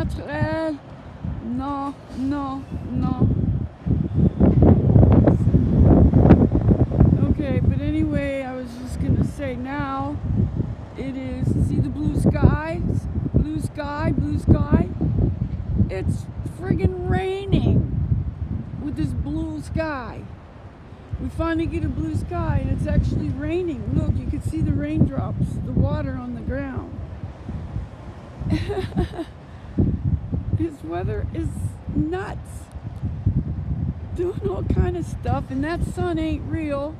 naturel. No, no, no. Okay, but anyway, I was just gonna say now it is, see the blue sky? Blue sky, blue sky. It's friggin' raining with this blue sky. We finally get a blue sky and it's actually raining. Look, you can see the raindrops, the water on the ground. This weather is nuts. Doing all kind of stuff, and that sun ain't real.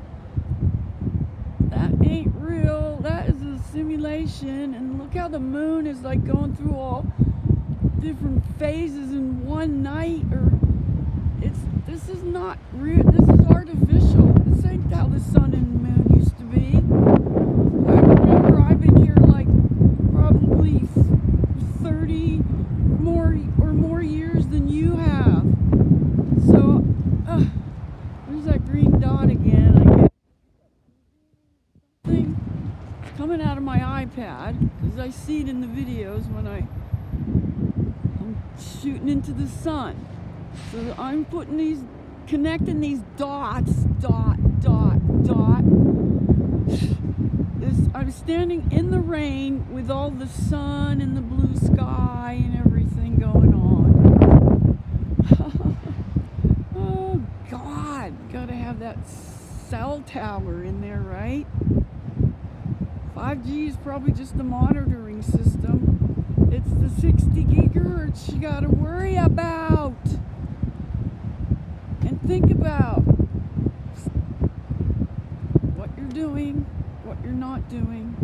That ain't real. That is a simulation. And look how the moon is like going through all different phases in one night. Or this is not real. This is artificial. This ain't how the sun and moon used to be. I remember I've been here like probably 30 more years than you have. So there's that green dot again. I guess something coming out of my iPad because I see it in the videos when I'm shooting into the sun. So I'm connecting these dots, dot, dot, dot. I'm standing in the rain with all the sun and the blue sky and everything going on. Oh God, gotta have that cell tower in there, right? 5G is probably just a monitoring system. It's the 60 gigahertz you gotta worry about and think about what you're doing, what you're not doing.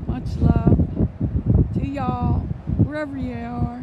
Much love to y'all, wherever you are.